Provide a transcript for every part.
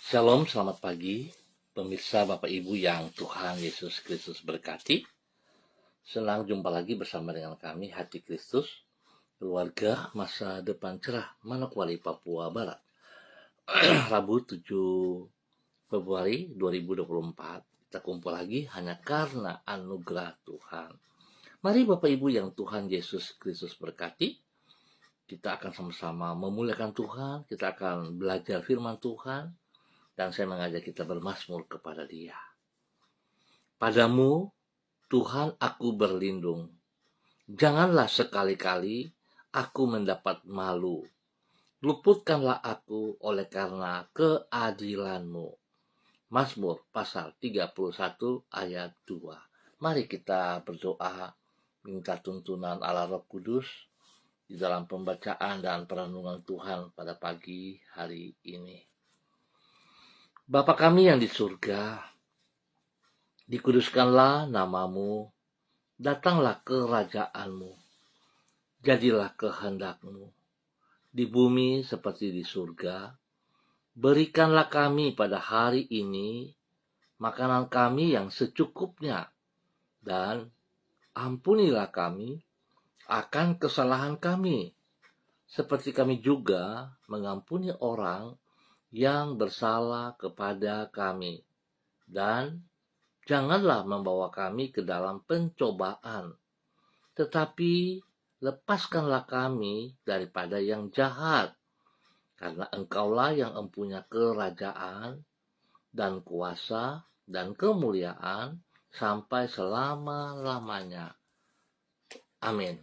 Shalom, selamat pagi, pemirsa Bapak Ibu yang Tuhan Yesus Kristus berkati. Senang jumpa lagi bersama dengan kami, Hati Kristus, keluarga masa depan cerah, Manokwari, Papua Barat. Rabu 7 Februari 2024, kita kumpul lagi hanya karena anugerah Tuhan. Mari Bapak Ibu yang Tuhan Yesus Kristus berkati, kita akan sama-sama memuliakan Tuhan, kita akan belajar firman Tuhan, dan saya mengajak kita bermazmur kepada Dia. Padamu, Tuhan, aku berlindung. Janganlah sekali-kali aku mendapat malu. Luputkanlah aku oleh karena keadilan-Mu. Mazmur pasal 31 ayat 2. Mari kita berdoa, minta tuntunan Allah Roh Kudus di dalam pembacaan dan perenungan Tuhan pada pagi hari ini. Bapa kami yang di surga, dikuduskanlah nama-Mu, datanglah kerajaan-Mu, jadilah kehendak-Mu, di bumi seperti di surga. Berikanlah kami pada hari ini makanan kami yang secukupnya, dan ampunilah kami akan kesalahan kami, seperti kami juga mengampuni orang yang bersalah kepada kami. Dan janganlah membawa kami ke dalam pencobaan, tetapi lepaskanlah kami daripada yang jahat. Karena Engkaulah yang mempunyai kerajaan dan kuasa dan kemuliaan sampai selama-lamanya. Amin.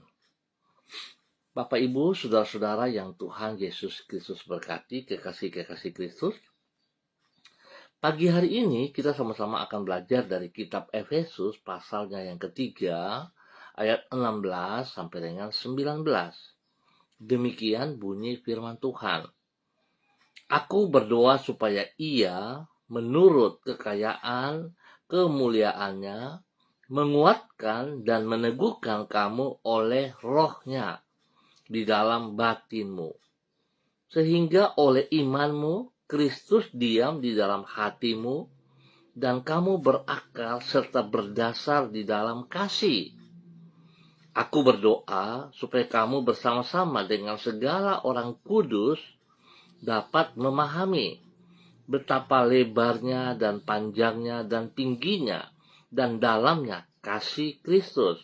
Bapak, Ibu, saudara-saudara yang Tuhan Yesus Kristus berkati, kekasih-kekasih Kristus, pagi hari ini kita sama-sama akan belajar dari kitab Efesus pasalnya yang ketiga, ayat 16 sampai dengan 19. Demikian bunyi firman Tuhan. Aku berdoa supaya Ia menurut kekayaan kemuliaannya menguatkan dan meneguhkan kamu oleh Roh-Nya di dalam batinmu, sehingga oleh imanmu Kristus diam di dalam hatimu dan kamu berakal serta berdasar di dalam kasih. Aku berdoa supaya kamu bersama-sama dengan segala orang kudus dapat memahami betapa lebarnya dan panjangnya dan tingginya dan dalamnya kasih Kristus,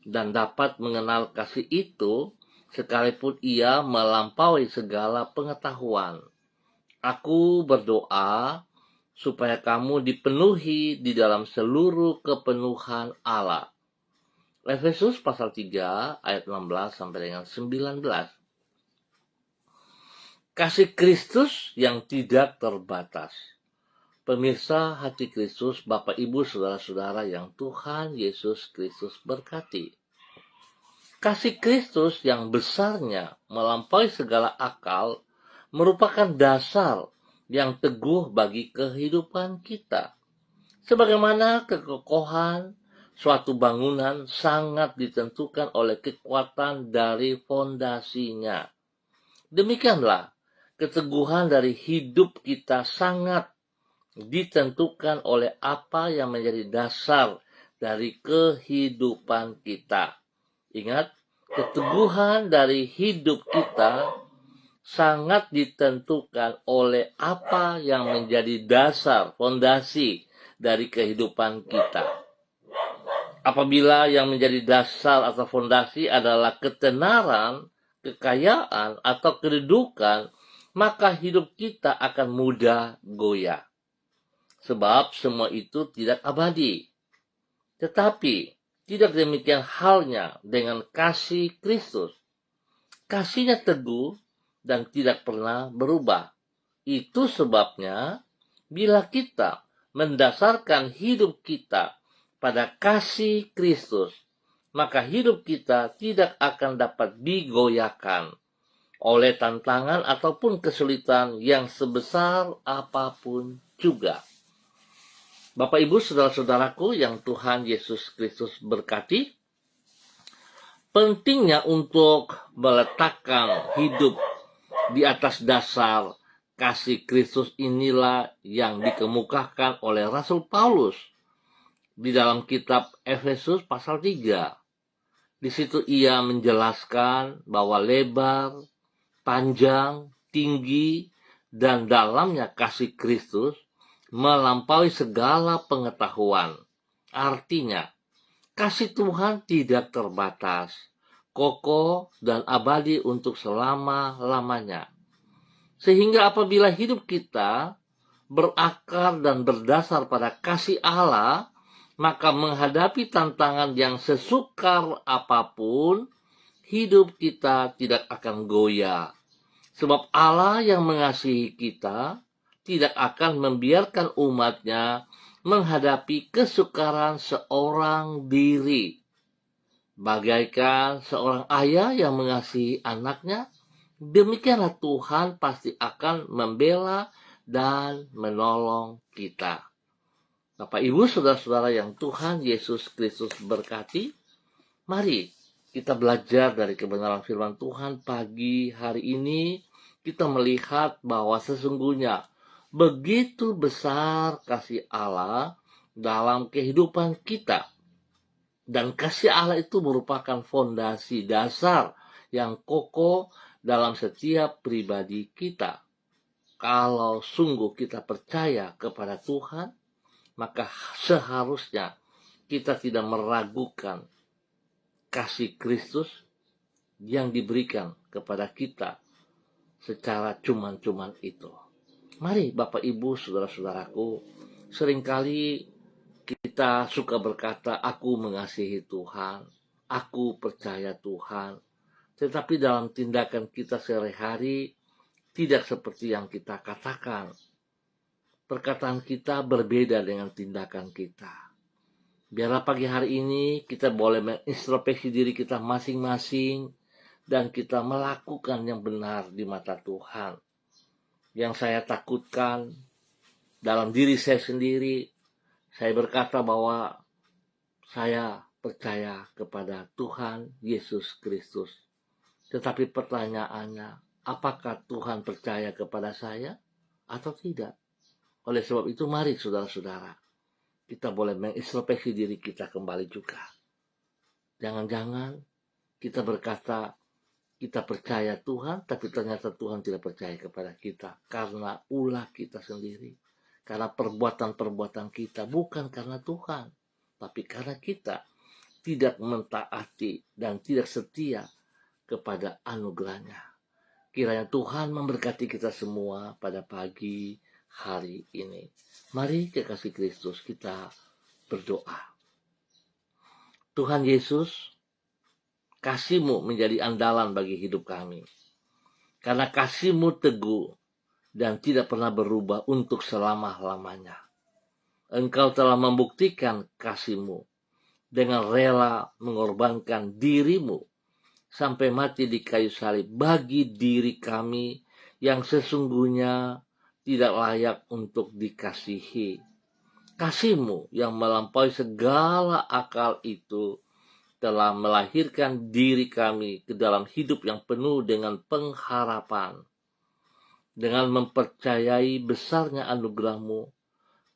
dan dapat mengenal kasih itu sekalipun ia melampaui segala pengetahuan. Aku berdoa supaya kamu dipenuhi di dalam seluruh kepenuhan Allah. Efesus pasal 3 ayat 16 sampai dengan 19. Kasih Kristus yang tidak terbatas. Pemirsa Hati Kristus, Bapak Ibu saudara-saudara yang Tuhan Yesus Kristus berkati. Kasih Kristus yang besarnya melampaui segala akal merupakan dasar yang teguh bagi kehidupan kita. Sebagaimana kekokohan suatu bangunan sangat ditentukan oleh kekuatan dari fondasinya, demikianlah keteguhan dari hidup kita sangat ditentukan oleh apa yang menjadi dasar dari kehidupan kita. Ingat, keteguhan dari hidup kita sangat ditentukan oleh apa yang menjadi dasar, fondasi dari kehidupan kita. Apabila yang menjadi dasar atau fondasi adalah ketenaran, kekayaan, atau kedudukan, maka hidup kita akan mudah goyah. Sebab semua itu tidak abadi. Tetapi tidak demikian halnya dengan kasih Kristus. Kasihnya teguh dan tidak pernah berubah. Itu sebabnya bila kita mendasarkan hidup kita pada kasih Kristus, maka hidup kita tidak akan dapat digoyahkan oleh tantangan ataupun kesulitan yang sebesar apapun juga. Bapak, Ibu, saudara-saudaraku yang Tuhan Yesus Kristus berkati, pentingnya untuk meletakkan hidup di atas dasar Kasih Kristus inilah yang dikemukakan oleh Rasul Paulus di dalam kitab Efesus pasal 3. Di situ ia menjelaskan bahwa lebar, panjang, tinggi, dan dalamnya kasih Kristus melampaui segala pengetahuan. Artinya, kasih Tuhan tidak terbatas, kokoh, dan abadi untuk selama-lamanya. Sehingga apabila hidup kita berakar dan berdasar pada kasih Allah, maka menghadapi tantangan yang sesukar apapun, hidup kita tidak akan goyah. Sebab Allah yang mengasihi kita tidak akan membiarkan umatnya menghadapi kesukaran seorang diri. Bagaikan seorang ayah yang mengasihi anaknya, demikianlah Tuhan pasti akan membela dan menolong kita. Bapak, Ibu, saudara-saudara yang Tuhan Yesus Kristus berkati, mari kita belajar dari kebenaran firman Tuhan pagi hari ini. Kita melihat bahwa sesungguhnya begitu besar kasih Allah dalam kehidupan kita. Dan kasih Allah itu merupakan fondasi dasar yang kokoh dalam setiap pribadi kita. Kalau sungguh kita percaya kepada Tuhan, maka seharusnya kita tidak meragukan kasih Kristus yang diberikan kepada kita secara cuman-cuman itu. Mari Bapak Ibu saudara-saudaraku, seringkali kita suka berkata, aku mengasihi Tuhan, aku percaya Tuhan. Tetapi dalam tindakan kita sehari-hari tidak seperti yang kita katakan. Perkataan kita berbeda dengan tindakan kita. Biarlah pagi hari ini kita boleh mengintrospeksi diri kita masing-masing dan kita melakukan yang benar di mata Tuhan. Yang saya takutkan dalam diri saya sendiri, saya berkata bahwa saya percaya kepada Tuhan Yesus Kristus. Tetapi pertanyaannya, apakah Tuhan percaya kepada saya atau tidak? Oleh sebab itu, mari saudara-saudara, kita boleh mengintrospeksi diri kita kembali juga. Jangan-jangan kita berkata, kita percaya Tuhan, tapi ternyata Tuhan tidak percaya kepada kita. Karena ulah kita sendiri. Karena perbuatan-perbuatan kita, bukan karena Tuhan. Tapi karena kita tidak mentaati dan tidak setia kepada anugerahnya. Kiranya Tuhan memberkati kita semua pada pagi hari ini. Mari kekasih Kristus kita berdoa. Tuhan Yesus, kasih-Mu menjadi andalan bagi hidup kami. Karena kasih-Mu teguh dan tidak pernah berubah untuk selama-lamanya. Engkau telah membuktikan kasih-Mu dengan rela mengorbankan diri-Mu sampai mati di kayu salib bagi diri kami yang sesungguhnya tidak layak untuk dikasihi. Kasih-Mu yang melampaui segala akal itu telah melahirkan diri kami ke dalam hidup yang penuh dengan pengharapan. Dengan mempercayai besarnya anugerah-Mu,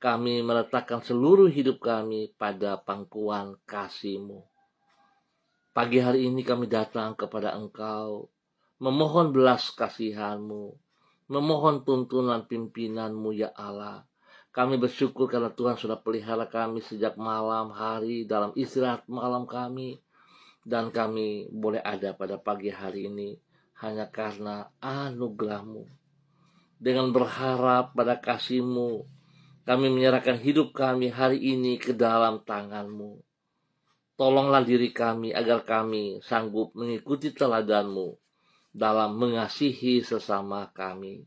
kami meletakkan seluruh hidup kami pada pangkuan kasih-Mu. Pagi hari ini kami datang kepada Engkau, memohon belas kasihan-Mu, memohon tuntunan pimpinan-Mu ya Allah. Kami bersyukur karena Tuhan sudah pelihara kami sejak malam hari dalam istirahat malam kami. Dan kami boleh ada pada pagi hari ini hanya karena anugerah-Mu. Dengan berharap pada kasih-Mu, kami menyerahkan hidup kami hari ini ke dalam tangan-Mu. Tolonglah diri kami agar kami sanggup mengikuti teladan-Mu dalam mengasihi sesama kami.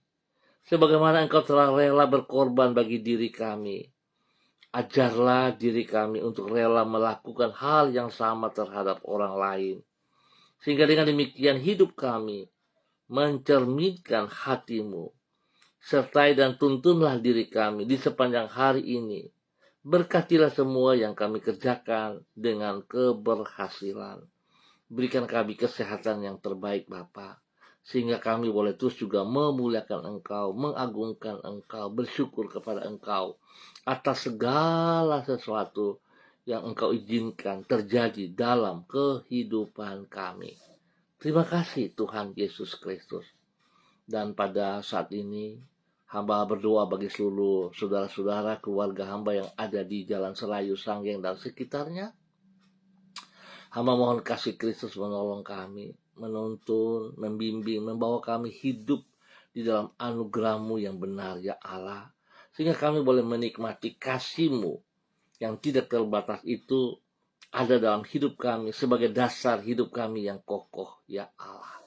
Sebagaimana Engkau telah rela berkorban bagi diri kami, ajarlah diri kami untuk rela melakukan hal yang sama terhadap orang lain. Sehingga dengan demikian hidup kami mencerminkan hati-Mu. Sertai dan tuntunlah diri kami di sepanjang hari ini. Berkatilah semua yang kami kerjakan dengan keberhasilan. Berikan kami kesehatan yang terbaik Bapa. sehingga kami boleh terus juga memuliakan Engkau, mengagungkan Engkau, bersyukur kepada Engkau atas segala sesuatu yang Engkau izinkan terjadi dalam kehidupan kami. Terima kasih Tuhan Yesus Kristus. Dan pada saat ini, hamba berdoa bagi seluruh saudara-saudara keluarga hamba yang ada di Jalan Serayu, Sanggeng, dan sekitarnya. Hamba mohon kasih Kristus menolong kami, menuntun, membimbing, membawa kami hidup di dalam anugerah-Mu yang benar, ya Allah. Sehingga kami boleh menikmati kasih-Mu yang tidak terbatas itu ada dalam hidup kami sebagai dasar hidup kami yang kokoh, ya Allah.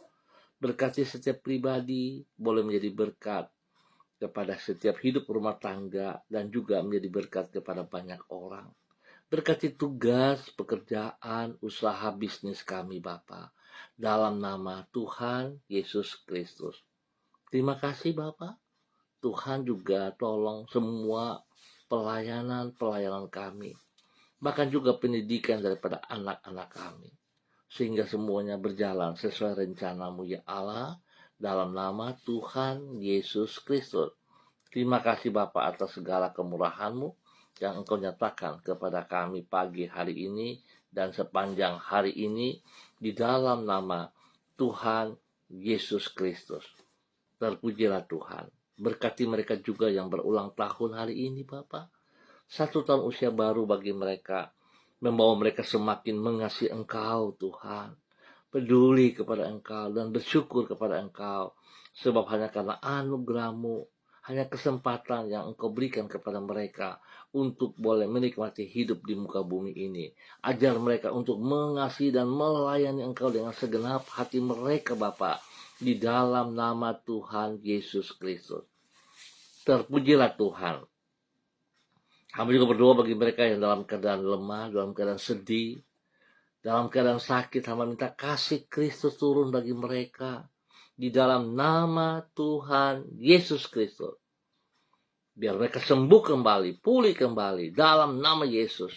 Berkati setiap pribadi, boleh menjadi berkat kepada setiap hidup rumah tangga dan juga menjadi berkat kepada banyak orang. Berkati tugas, pekerjaan, usaha bisnis kami Bapa, dalam nama Tuhan Yesus Kristus. Terima kasih Bapa. Tuhan juga tolong semua pelayanan kami, bahkan juga pendidikan daripada anak-anak kami, sehingga semuanya berjalan sesuai rencana-Mu ya Allah, dalam nama Tuhan Yesus Kristus. Terima kasih Bapa atas segala kemurahan-Mu yang Engkau nyatakan kepada kami pagi hari ini dan sepanjang hari ini di dalam nama Tuhan Yesus Kristus. Terpujilah Tuhan. Berkati mereka juga yang berulang tahun hari ini Bapa. 1 tahun usia baru bagi mereka. Membawa mereka semakin mengasihi Engkau Tuhan. Peduli kepada Engkau dan bersyukur kepada Engkau. Sebab hanya karena anugerah-Mu, hanya kesempatan yang Engkau berikan kepada mereka untuk boleh menikmati hidup di muka bumi ini. Ajar mereka untuk mengasihi dan melayani Engkau dengan segenap hati mereka Bapa, di dalam nama Tuhan Yesus Kristus. Terpujilah Tuhan. Hamba juga berdoa bagi mereka yang dalam keadaan lemah, dalam keadaan sedih, dalam keadaan sakit. Hamba minta kasih Kristus turun bagi mereka di dalam nama Tuhan Yesus Kristus. Biar mereka sembuh kembali, pulih kembali dalam nama Yesus.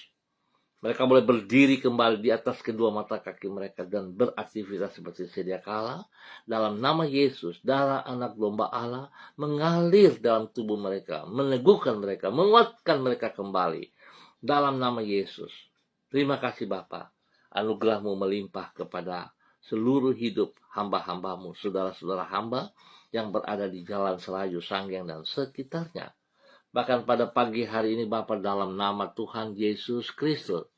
Mereka boleh berdiri kembali di atas kedua mata kaki mereka dan beraktivitas seperti sedia kala. Dalam nama Yesus, darah anak domba Allah mengalir dalam tubuh mereka, meneguhkan mereka, menguatkan mereka kembali. Dalam nama Yesus. Terima kasih Bapa. Anugerah-Mu melimpah kepada seluruh hidup hamba-hamba-Mu, saudara-saudara hamba yang berada di Jalan Serayu, Sanggeng, dan sekitarnya. Bahkan pada pagi hari ini Bapa, dalam nama Tuhan Yesus Kristus,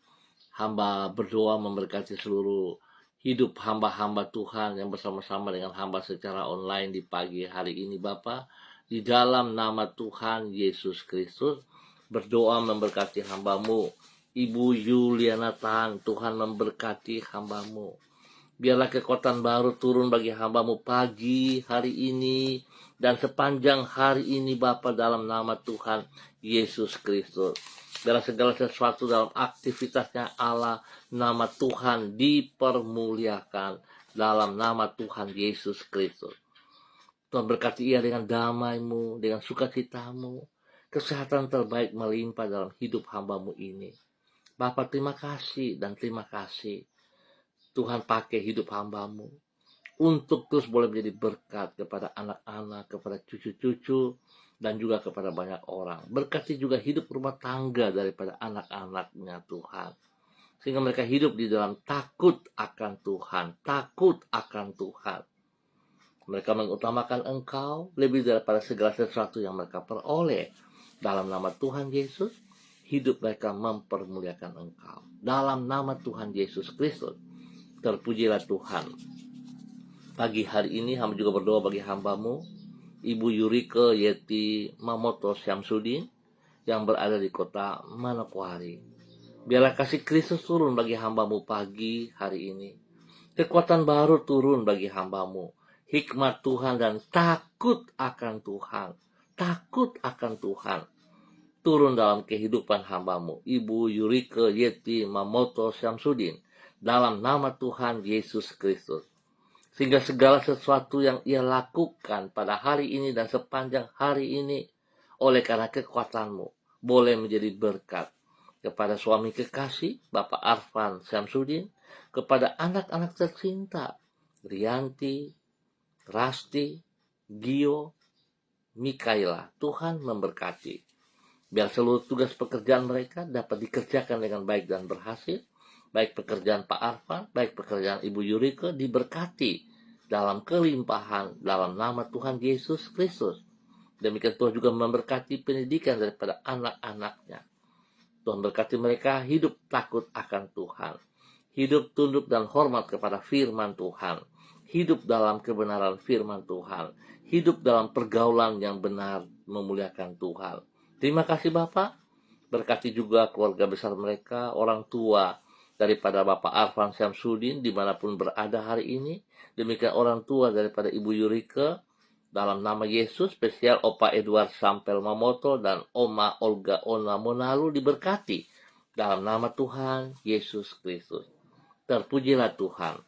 hamba berdoa memberkati seluruh hidup hamba-hamba Tuhan yang bersama-sama dengan hamba secara online di pagi hari ini Bapa. Di dalam nama Tuhan Yesus Kristus, berdoa memberkati hamba-Mu Ibu Yuliana Tan. Tuhan memberkati hamba-Mu. Biarlah kekuatan baru turun bagi hamba-Mu pagi hari ini dan sepanjang hari ini Bapa, dalam nama Tuhan Yesus Kristus. Biarlah segala sesuatu dalam aktivitasnya Allah, nama Tuhan dipermuliakan dalam nama Tuhan Yesus Kristus. Tuhan berkati ia dengan damai-Mu, dengan sukacita-Mu, kesehatan terbaik melimpah dalam hidup hamba-Mu ini. Bapa, terima kasih dan terima kasih. Tuhan pakai hidup hamba-Mu untuk terus boleh menjadi berkat kepada anak-anak, kepada cucu-cucu, dan juga kepada banyak orang. Berkati juga hidup rumah tangga daripada anak-anaknya Tuhan. Sehingga mereka hidup di dalam takut akan Tuhan. Takut akan Tuhan. Mereka mengutamakan Engkau lebih daripada segala sesuatu yang mereka peroleh. Dalam nama Tuhan Yesus, hidup mereka mempermuliakan Engkau. Dalam nama Tuhan Yesus Kristus, terpujilah Tuhan. Pagi hari ini hamba juga berdoa bagi hamba-Mu Ibu Yurike Yeti Mamoto Syamsuddin yang berada di kota Manokwari. Biarlah kasih Kristus turun bagi hamba-Mu pagi hari ini. Kekuatan baru turun bagi hamba-Mu. Hikmat Tuhan dan takut akan Tuhan. Takut akan Tuhan turun dalam kehidupan hamba-Mu Ibu Yurike Yeti Mamoto Syamsuddin dalam nama Tuhan Yesus Kristus. Sehingga segala sesuatu yang ia lakukan pada hari ini dan sepanjang hari ini oleh karena kekuatan-Mu boleh menjadi berkat kepada suami kekasih Bapak Arfan Syamsuddin, kepada anak-anak tercinta Rianti, Rasti, Gio, Mikaela. Tuhan memberkati. Biar seluruh tugas pekerjaan mereka dapat dikerjakan dengan baik dan berhasil. Baik pekerjaan Pak Arfan, baik pekerjaan Ibu Yurike diberkati dalam kelimpahan dalam nama Tuhan Yesus Kristus. Demikian Tuhan juga memberkati pendidikan daripada anak-anaknya. Tuhan berkati mereka hidup takut akan Tuhan. Hidup tunduk dan hormat kepada firman Tuhan. Hidup dalam kebenaran firman Tuhan. Hidup dalam pergaulan yang benar memuliakan Tuhan. Terima kasih Bapak. Berkati juga keluarga besar mereka, orang tua daripada Bapak Arfan Syamsuddin dimanapun berada hari ini. Demikian orang tua daripada Ibu Yurike. Dalam nama Yesus, spesial Opa Edward Sampel Mamoto dan Oma Olga Ona Monalu diberkati. Dalam nama Tuhan Yesus Kristus. Terpujilah Tuhan,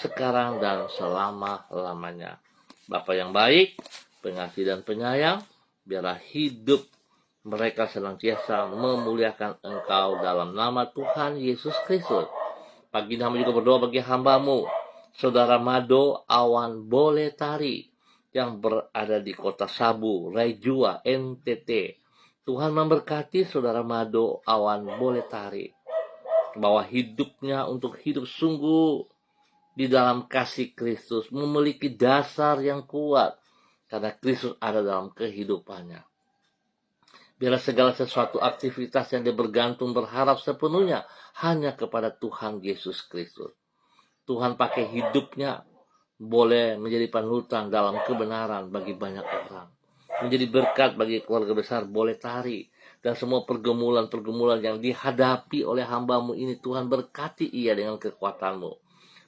sekarang dan selama-lamanya. Bapa yang baik, pengasih dan penyayang, biarlah hidup mereka senantiasa memuliakan Engkau dalam nama Tuhan Yesus Kristus. Pagi ini hamba juga berdoa bagi hamba-Mu, Saudara Mado Awan Boletari, yang berada di kota Sabu, Raijua, NTT. Tuhan memberkati Saudara Mado Awan Boletari, bahwa hidupnya untuk hidup sungguh di dalam kasih Kristus, memiliki dasar yang kuat, karena Kristus ada dalam kehidupannya. Biarlah segala sesuatu aktivitas yang dia bergantung berharap sepenuhnya hanya kepada Tuhan Yesus Kristus. Tuhan pakai hidupnya boleh menjadi panutan dalam kebenaran bagi banyak orang. Menjadi berkat bagi keluarga besar Boletari. Dan semua pergumulan-pergumulan yang dihadapi oleh hamba-Mu ini, Tuhan berkati ia dengan kekuatan-Mu.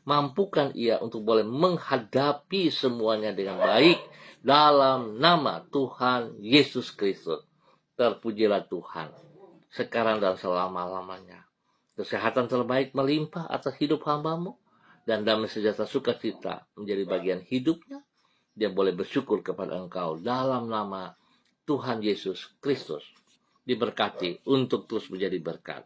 Mampukan ia untuk boleh menghadapi semuanya dengan baik dalam nama Tuhan Yesus Kristus. Terpujilah Tuhan, sekarang dan selama-lamanya. Kesehatan terbaik melimpah atas hidup hamba-Mu. Dan damai sejahtera sukacita menjadi bagian hidupnya. Dia boleh bersyukur kepada Engkau dalam nama Tuhan Yesus Kristus. Diberkati untuk terus menjadi berkat.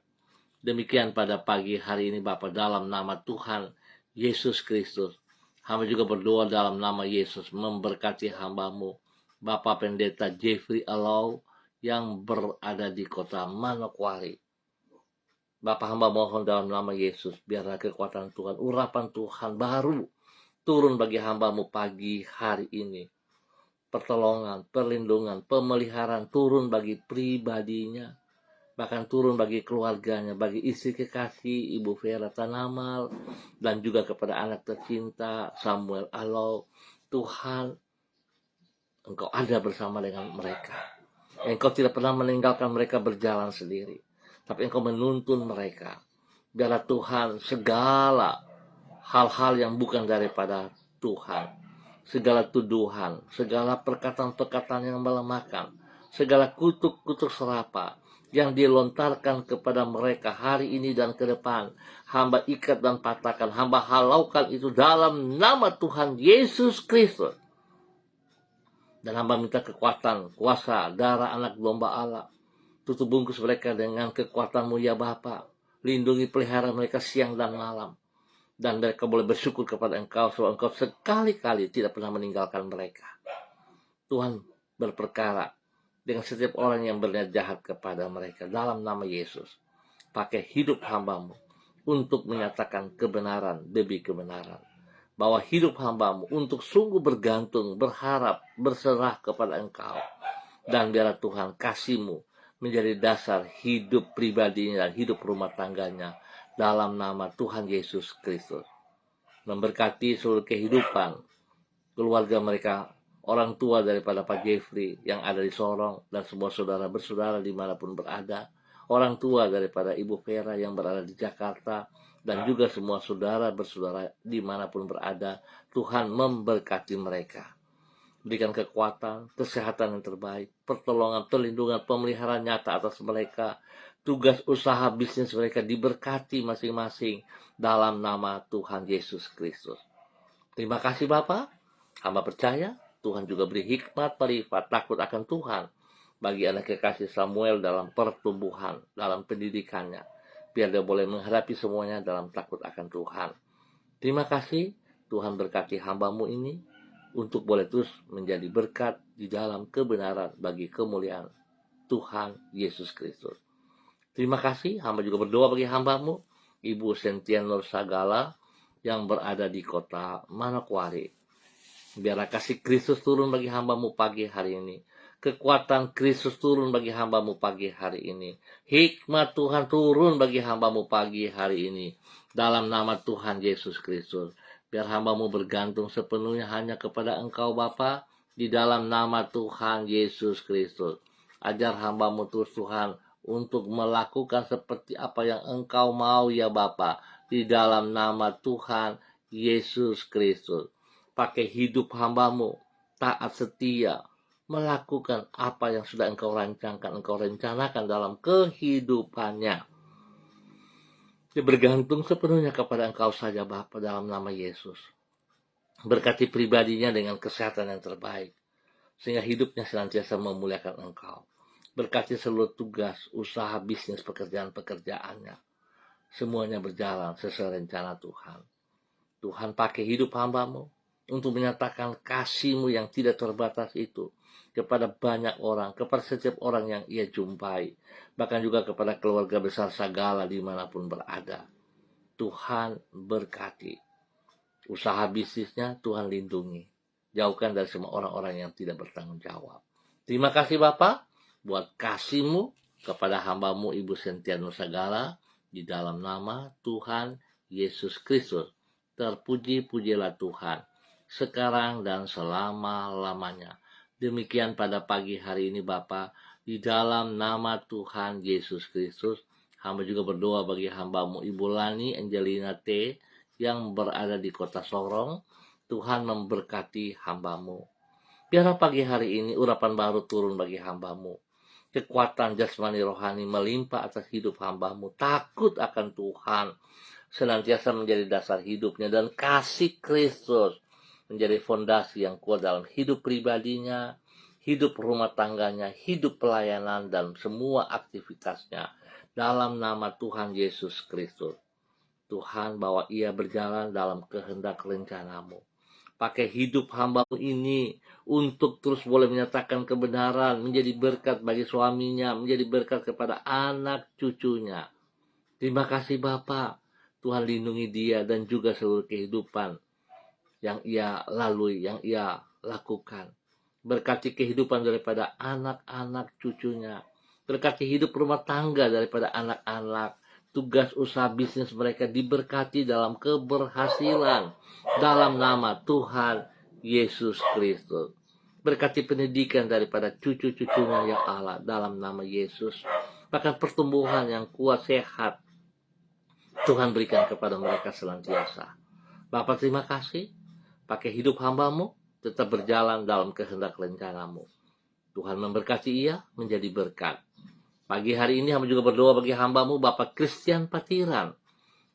Demikian pada pagi hari ini Bapa, dalam nama Tuhan Yesus Kristus. Hamba juga berdoa dalam nama Yesus memberkati hamba-Mu, Bapak Pendeta Jeffrey Alau yang berada di kota Manokwari. Bapak hamba mohon dalam nama Yesus, biarlah kekuatan Tuhan, urapan Tuhan baru turun bagi hamba-Mu pagi hari ini. Pertolongan, perlindungan, pemeliharaan turun bagi pribadinya, bahkan turun bagi keluarganya, bagi istri kekasih Ibu Vera Tanamal, dan juga kepada anak tercinta Samuel Alau. Tuhan, Engkau ada bersama dengan mereka. Engkau tidak pernah meninggalkan mereka berjalan sendiri, tapi Engkau menuntun mereka. Biarlah Tuhan segala hal-hal yang bukan daripada Tuhan, segala tuduhan, segala perkataan-perkataan yang melemahkan, segala kutuk-kutuk serapa yang dilontarkan kepada mereka hari ini dan ke depan, hamba ikat dan patahkan, hamba halaukan itu dalam nama Tuhan Yesus Kristus. Dan hamba minta kekuatan, kuasa, darah anak domba Allah. Tutup bungkus mereka dengan kekuatan-Mu ya Bapa. Lindungi pelihara mereka siang dan malam. Dan mereka boleh bersyukur kepada Engkau, sebab Engkau sekali-kali tidak pernah meninggalkan mereka. Tuhan berperkara dengan setiap orang yang berniat jahat kepada mereka dalam nama Yesus. Pakai hidup hamba-Mu untuk menyatakan kebenaran demi kebenaran. Bahwa hidup hamba-Mu untuk sungguh bergantung, berharap, berserah kepada Engkau. Dan biarlah Tuhan kasih-Mu menjadi dasar hidup pribadinya dan hidup rumah tangganya dalam nama Tuhan Yesus Kristus. Memberkati seluruh kehidupan keluarga mereka, orang tua daripada Pak Jeffrey yang ada di Sorong, dan semua saudara bersaudara dimanapun berada, orang tua daripada Ibu Vera yang berada di Jakarta, dan juga semua saudara bersaudara dimanapun berada. Tuhan memberkati mereka. Berikan kekuatan, kesehatan yang terbaik, pertolongan, perlindungan, pemeliharaan nyata atas mereka. Tugas usaha bisnis mereka diberkati masing-masing dalam nama Tuhan Yesus Kristus. Terima kasih Bapak. Hamba percaya Tuhan juga beri hikmat, marifat, takut akan Tuhan bagi anak kekasih Samuel dalam pertumbuhan, dalam pendidikannya. Biar dia boleh menghadapi semuanya dalam takut akan Tuhan. Terima kasih. Tuhan berkati hamba-Mu ini. untuk boleh terus menjadi berkat di dalam kebenaran bagi kemuliaan Tuhan Yesus Kristus. Terima kasih, hamba juga berdoa bagi hambamu, Ibu Sentian Nur Sagala, yang berada di kota Manokwari. Biarlah kasih Kristus turun bagi hambamu pagi hari ini. Kekuatan Kristus turun bagi hambamu pagi hari ini. Hikmat Tuhan turun bagi hambamu pagi hari ini. Dalam nama Tuhan Yesus Kristus. Biar hambamu bergantung sepenuhnya hanya kepada Engkau Bapa, di dalam nama Tuhan Yesus Kristus. Ajar hambamu terus Tuhan untuk melakukan seperti apa yang Engkau mau ya Bapa, di dalam nama Tuhan Yesus Kristus. Pakai hidup hambamu, taat setia, melakukan apa yang sudah Engkau rancangkan, Engkau rencanakan dalam kehidupannya. Dia bergantung sepenuhnya kepada Engkau saja Bapa, dalam nama Yesus. Berkati pribadinya dengan kesehatan yang terbaik, sehingga hidupnya senantiasa memuliakan Engkau. Berkati seluruh tugas, usaha, bisnis, pekerjaan-pekerjaannya. Semuanya berjalan sesuai rencana Tuhan. Tuhan pakai hidup hambamu untuk menyatakan kasih-Mu yang tidak terbatas itu kepada banyak orang, kepada setiap orang yang ia jumpai, bahkan juga kepada keluarga besar Sagala dimanapun berada. Tuhan berkati. Usaha bisnisnya Tuhan lindungi. Jauhkan dari semua orang-orang yang tidak bertanggung jawab. Terima kasih Bapak buat kasih-Mu kepada hambamu Ibu Sentian Nur Sagala, di dalam nama Tuhan Yesus Kristus. Terpuji-pujilah Tuhan sekarang dan selama-lamanya. Demikian pada pagi hari ini Bapa, di dalam nama Tuhan Yesus Kristus. Hamba juga berdoa bagi hambamu Ibu Lani Angelina T yang berada di kota Sorong. Tuhan memberkati hambamu. Biarlah pagi hari ini urapan baru turun bagi hambamu. Kekuatan jasmani rohani melimpah atas hidup hambamu. Takut akan Tuhan senantiasa menjadi dasar hidupnya, dan kasih Kristus menjadi fondasi yang kuat dalam hidup pribadinya, hidup rumah tangganya, hidup pelayanan, dan semua aktivitasnya. Dalam nama Tuhan Yesus Kristus. Tuhan, bawa ia berjalan dalam kehendak rencanamu. Pakai hidup hambamu ini untuk terus boleh menyatakan kebenaran, menjadi berkat bagi suaminya, menjadi berkat kepada anak cucunya. Terima kasih Bapa. Tuhan lindungi dia dan juga seluruh kehidupan yang ia lalui, yang ia lakukan. Berkati kehidupan daripada anak-anak cucunya. Berkati hidup rumah tangga daripada anak-anak. Tugas usaha bisnis mereka diberkati dalam keberhasilan. Dalam nama Tuhan Yesus Kristus. Berkati pendidikan daripada cucu-cucunya ya Allah, dalam nama Yesus. Bahkan pertumbuhan yang kuat, sehat, Tuhan berikan kepada mereka senantiasa. Bapak terima kasih. Pakai hidup hambamu tetap berjalan dalam kehendak rencanamu. Tuhan memberkati ia menjadi berkat. Pagi hari ini hamba juga berdoa bagi hambamu Bapak Christian Patiran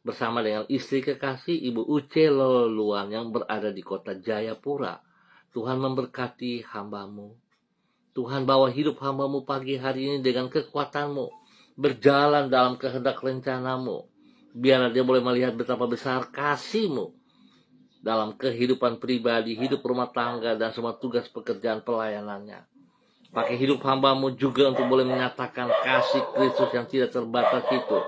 bersama dengan istri kekasih Ibu Uce Loluan yang berada di kota Jayapura. Tuhan memberkati hambamu. Tuhan bawa hidup hambamu pagi hari ini dengan kekuatanmu, berjalan dalam kehendak rencanamu. Biarlah dia boleh melihat betapa besar kasih-Mu dalam kehidupan pribadi, hidup rumah tangga, dan semua tugas pekerjaan pelayanannya. Pakai hidup hambamu juga untuk boleh menyatakan kasih Kristus yang tidak terbatas itu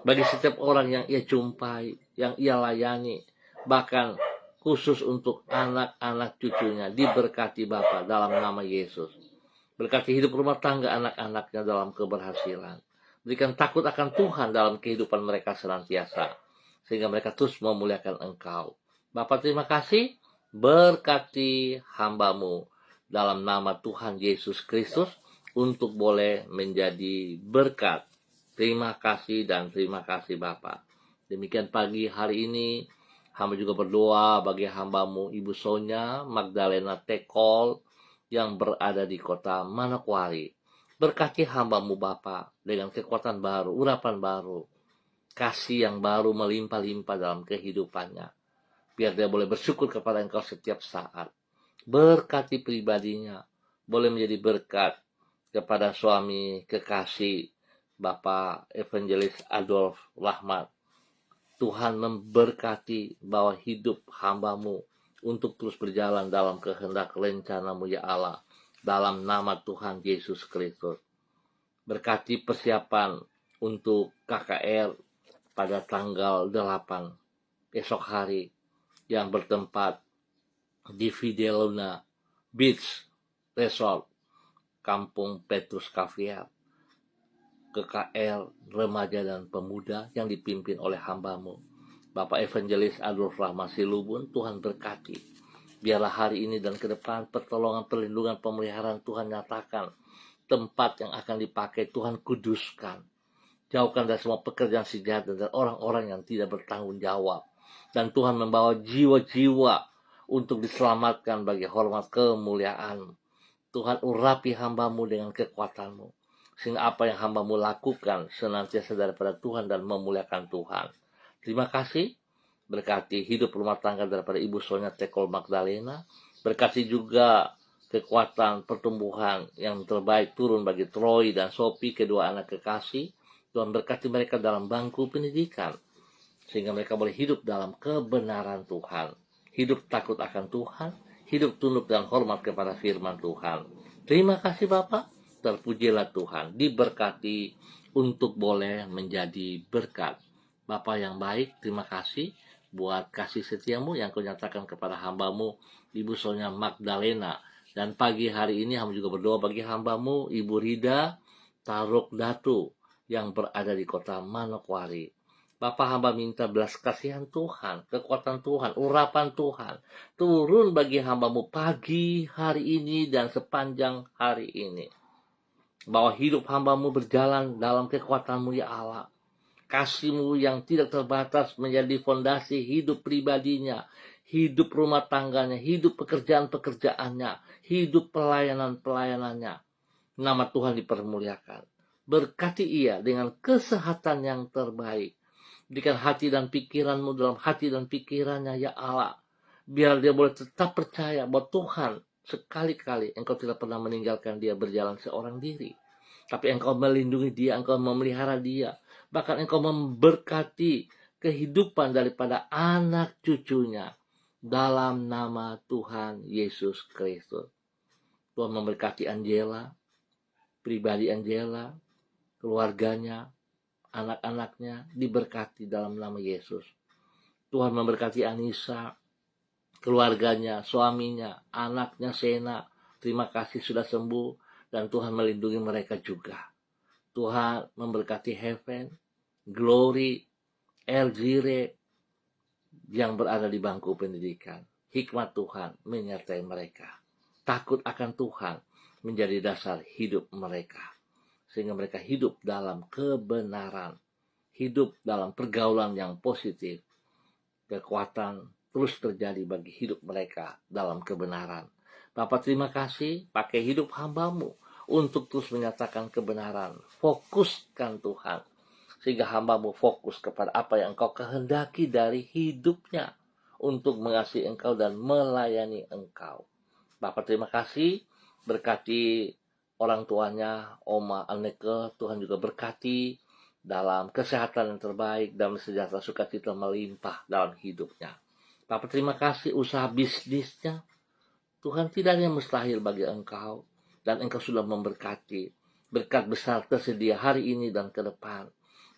bagi setiap orang yang ia jumpai, yang ia layani, bahkan khusus untuk anak-anak cucunya. Diberkati Bapa dalam nama Yesus. Berkati hidup rumah tangga anak-anaknya dalam keberhasilan. Berikan takut akan Tuhan dalam kehidupan mereka senantiasa, sehingga mereka terus memuliakan Engkau. Bapa terima kasih, berkati hambamu dalam nama Tuhan Yesus Kristus untuk boleh menjadi berkat. Terima kasih dan terima kasih Bapa. Demikian pagi hari ini, hamba juga berdoa bagi hambamu Ibu Sonya Magdalena Tekol yang berada di kota Manokwari. Berkati hambamu Bapa dengan kekuatan baru, urapan baru, kasih yang baru melimpah-limpah dalam kehidupannya. Biar dia boleh bersyukur kepada Engkau setiap saat. Berkati pribadinya, boleh menjadi berkat kepada suami kekasih Bapak Evangelis Adolf Rahmat. Tuhan memberkati bahwa hidup hambamu untuk terus berjalan dalam kehendak rencana-Mu ya Allah, dalam nama Tuhan Yesus Kristus. Berkati persiapan untuk KKR pada tanggal 8 esok hari yang bertempat di Fideluna Beach Resort, Kampung Petrus Caviar, KKR Remaja dan Pemuda yang dipimpin oleh hamba-Mu, Bapak Evangelis Adolf Rahma Silubun. Tuhan berkati. Biarlah hari ini dan ke depan pertolongan, perlindungan, pemeliharaan Tuhan nyatakan. Tempat yang akan dipakai Tuhan kuduskan. Jauhkan dari semua pekerjaan si jahat dan orang-orang yang tidak bertanggung jawab. Dan Tuhan membawa jiwa-jiwa untuk diselamatkan bagi hormat kemuliaan. Tuhan urapi hamba-Mu dengan kekuatan-Mu, sehingga apa yang hamba-Mu lakukan senantiasa daripada Tuhan dan memuliakan Tuhan. Terima kasih. Berkati hidup rumah tangga daripada Ibu Sonia Tekol Magdalena. Berkati juga kekuatan pertumbuhan yang terbaik turun bagi Troy dan Sophie, kedua anak kekasih. Tuhan berkati mereka dalam bangku pendidikan, sehingga mereka boleh hidup dalam kebenaran Tuhan. Hidup takut akan Tuhan, hidup tunduk dan hormat kepada firman Tuhan. Terima kasih Bapak, terpujilah Tuhan, diberkati untuk boleh menjadi berkat. Bapak yang baik, terima kasih buat kasih setiamu yang Kau nyatakan kepada hamba-Mu Ibu Sonia Magdalena. Dan pagi hari ini hamba juga berdoa bagi hamba-Mu Ibu Rida Taruk Datu yang berada di kota Manokwari. Bapak, hamba minta belas kasihan Tuhan, kekuatan Tuhan, urapan Tuhan turun bagi hamba-Mu pagi hari ini dan sepanjang hari ini. Bahwa hidup hamba-Mu berjalan dalam kekuatan-Mu ya Allah. Kasih-Mu yang tidak terbatas menjadi fondasi hidup pribadinya, hidup rumah tangganya, hidup pekerjaan-pekerjaannya, hidup pelayanan-pelayanannya. Nama Tuhan dipermuliakan. Berkati ia dengan kesehatan yang terbaik. Berikan hati dan pikiran-Mu dalam hati dan pikirannya ya Allah. Biar dia boleh tetap percaya bahwa Tuhan sekali-kali Engkau tidak pernah meninggalkan dia berjalan seorang diri. Tapi Engkau melindungi dia, Engkau memelihara dia. Bahkan Engkau memberkati kehidupan daripada anak cucunya. Dalam nama Tuhan Yesus Kristus. Tuhan memberkati Angela, pribadi Angela, keluarganya, anak-anaknya diberkati dalam nama Yesus. Tuhan memberkati Anissa, keluarganya, suaminya, anaknya Sena. Terima kasih sudah sembuh dan Tuhan melindungi mereka juga. Tuhan memberkati Heaven, Glory, Elvire yang berada di bangku pendidikan. Hikmat Tuhan menyertai mereka. Takut akan Tuhan menjadi dasar hidup mereka. Sehingga mereka hidup dalam kebenaran. Hidup dalam pergaulan yang positif. Kekuatan terus terjadi bagi hidup mereka dalam kebenaran. Bapak terima kasih, pakai hidup hamba-Mu untuk terus menyatakan kebenaran. Fokuskan Tuhan. Sehingga hamba-Mu fokus kepada apa yang Engkau kehendaki dari hidupnya. Untuk mengasihi Engkau dan melayani Engkau. Bapak terima kasih, berkati orang tuanya, Oma Anneke. Tuhan juga berkati dalam kesehatan yang terbaik, dalam sejahtera sukacita melimpah dalam hidupnya. Bapak terima kasih usaha bisnisnya. Tuhan tidak ada yang mustahil bagi Engkau. Dan Engkau sudah memberkati. Berkat besar tersedia hari ini dan ke depan.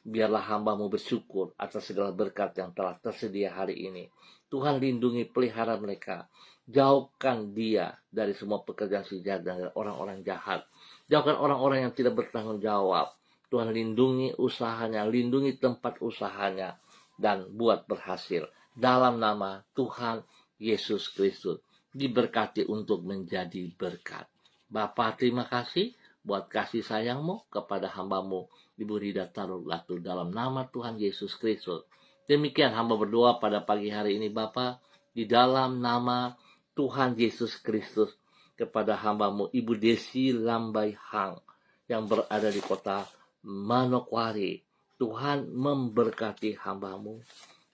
Biarlah hamba-Mu bersyukur atas segala berkat yang telah tersedia hari ini. Tuhan lindungi, pelihara mereka. Jauhkan dia dari semua pekerjaan si jahat dan orang-orang jahat. Jauhkan orang-orang yang tidak bertanggung jawab. Tuhan lindungi usahanya, lindungi tempat usahanya. Dan buat berhasil. Dalam nama Tuhan Yesus Kristus. Diberkati untuk menjadi berkat. Bapa terima kasih buat kasih sayang-Mu kepada hamba-Mu Ibu Rida Taruk Datu dalam nama Tuhan Yesus Kristus. Demikian hamba berdoa pada pagi hari ini Bapa, di dalam nama Tuhan Yesus Kristus kepada hamba-Mu Ibu Desi Lambai Hang yang berada di kota Manokwari. Tuhan memberkati hamba-Mu,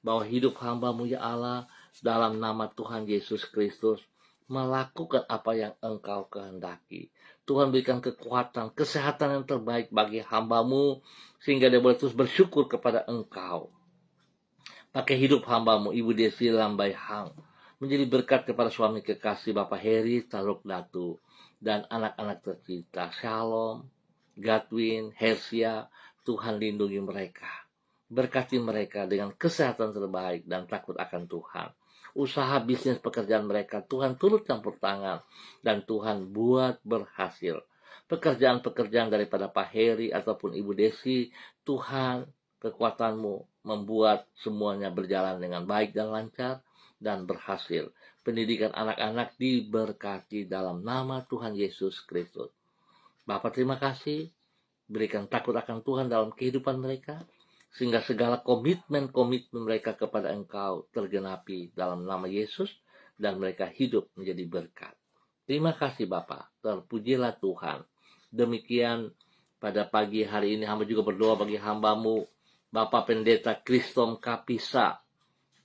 bahwa hidup hamba-Mu ya Allah dalam nama Tuhan Yesus Kristus melakukan apa yang Engkau kehendaki. Tuhan berikan kekuatan, kesehatan yang terbaik bagi hamba-Mu sehingga dia boleh terus bersyukur kepada Engkau. Pakai hidup hamba-Mu Ibu Desi Lambai Hang menjadi berkat kepada suami kekasih Bapak Heri Taluk Datu dan anak-anak tercinta Shalom, Godwin, Hersia. Tuhan lindungi mereka, berkati mereka dengan kesehatan terbaik dan takut akan Tuhan. Usaha bisnis pekerjaan mereka Tuhan turut campur tangan dan Tuhan buat berhasil. Pekerjaan-pekerjaan daripada Pak Heri ataupun Ibu Desi, Tuhan kekuatanmu membuat semuanya berjalan dengan baik dan lancar dan berhasil. Pendidikan anak-anak diberkati dalam nama Tuhan Yesus Kristus. Bapak terima kasih, berikan takut akan Tuhan dalam kehidupan mereka, sehingga segala komitmen-komitmen mereka kepada Engkau tergenapi dalam nama Yesus, dan mereka hidup menjadi berkat. Terima kasih Bapak, terpujilah Tuhan. Demikian pada pagi hari ini hamba juga berdoa bagi hambamu, Bapak Pendeta Kristom Kapisa,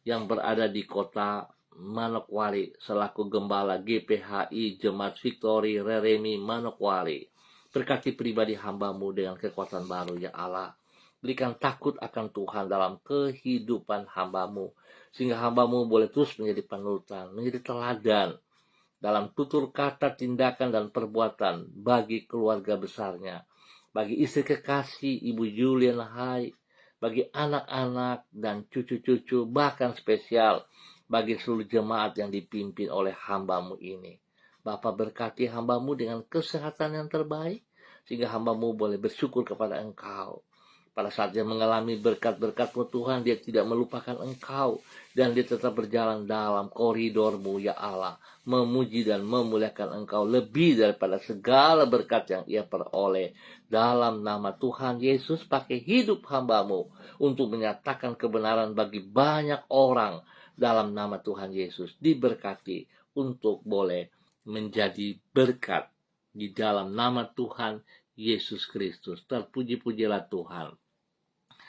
yang berada di kota Manokwari, selaku Gembala GPHI Jemaat Victory Reremi Manokwari. Berkati pribadi hambamu dengan kekuatan baru ya Allah. Berikan takut akan Tuhan dalam kehidupan hambamu, sehingga hambamu boleh terus menjadi panutan, menjadi teladan dalam tutur kata, tindakan, dan perbuatan bagi keluarga besarnya, bagi istri kekasih Ibu Julian Hai, bagi anak-anak dan cucu-cucu, bahkan spesial bagi seluruh jemaat yang dipimpin oleh hambamu ini. Bapa berkati hambamu dengan kesehatan yang terbaik, sehingga hambamu boleh bersyukur kepada Engkau. Pada saat dia mengalami berkat-berkat-Mu Tuhan, dia tidak melupakan Engkau, dan dia tetap berjalan dalam koridor-Mu ya Allah, memuji dan memuliakan Engkau lebih daripada segala berkat yang ia peroleh. Dalam nama Tuhan Yesus, pakai hidup hambamu untuk menyatakan kebenaran bagi banyak orang. Dalam nama Tuhan Yesus, diberkati untuk boleh menjadi berkat di dalam nama Tuhan Yesus Kristus. Terpuji-pujilah Tuhan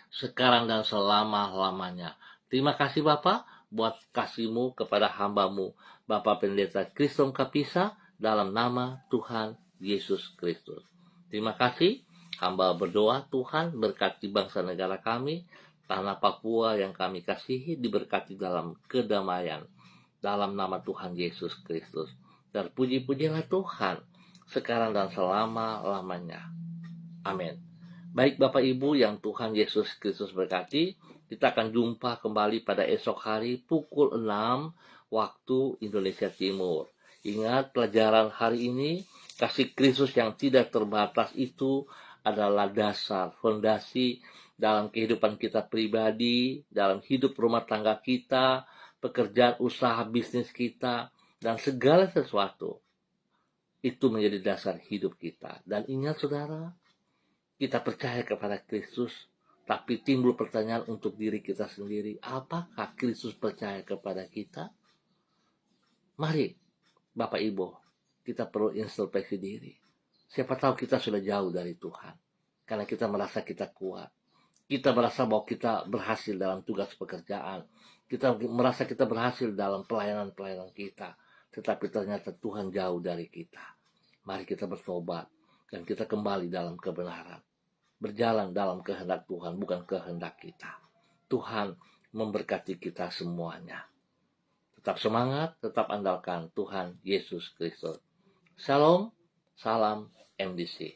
sekarang dan selama-lamanya. Terima kasih Bapak buat kasih-Mu kepada hamba-Mu, Bapak Pendeta Kristom Kapisa, dalam nama Tuhan Yesus Kristus. Terima kasih, hamba berdoa Tuhan berkati bangsa negara kami, tanah Papua yang kami kasihi diberkati dalam kedamaian, dalam nama Tuhan Yesus Kristus. Terpuji-pujilah Tuhan sekarang dan selama-lamanya. Amin. Baik Bapak Ibu yang Tuhan Yesus Kristus berkati, kita akan jumpa kembali pada esok hari pukul 6 waktu Indonesia Timur. Ingat pelajaran hari ini, kasih Kristus yang tidak terbatas itu adalah dasar, fondasi dalam kehidupan kita pribadi, dalam hidup rumah tangga kita, pekerjaan usaha bisnis kita, dan segala sesuatu. Itu menjadi dasar hidup kita. Dan ingat saudara, kita percaya kepada Kristus, tapi timbul pertanyaan untuk diri kita sendiri, apakah Kristus percaya kepada kita? Mari, Bapak Ibu, kita perlu introspeksi diri. Siapa tahu kita sudah jauh dari Tuhan, karena kita merasa kita kuat. Kita merasa bahwa kita berhasil dalam tugas pekerjaan. Kita merasa kita berhasil dalam pelayanan-pelayanan kita. Tetapi ternyata Tuhan jauh dari kita. Mari kita bertobat, dan kita kembali dalam kebenaran. Berjalan dalam kehendak Tuhan, bukan kehendak kita. Tuhan memberkati kita semuanya. Tetap semangat, tetap andalkan Tuhan Yesus Kristus. Shalom, salam MDC.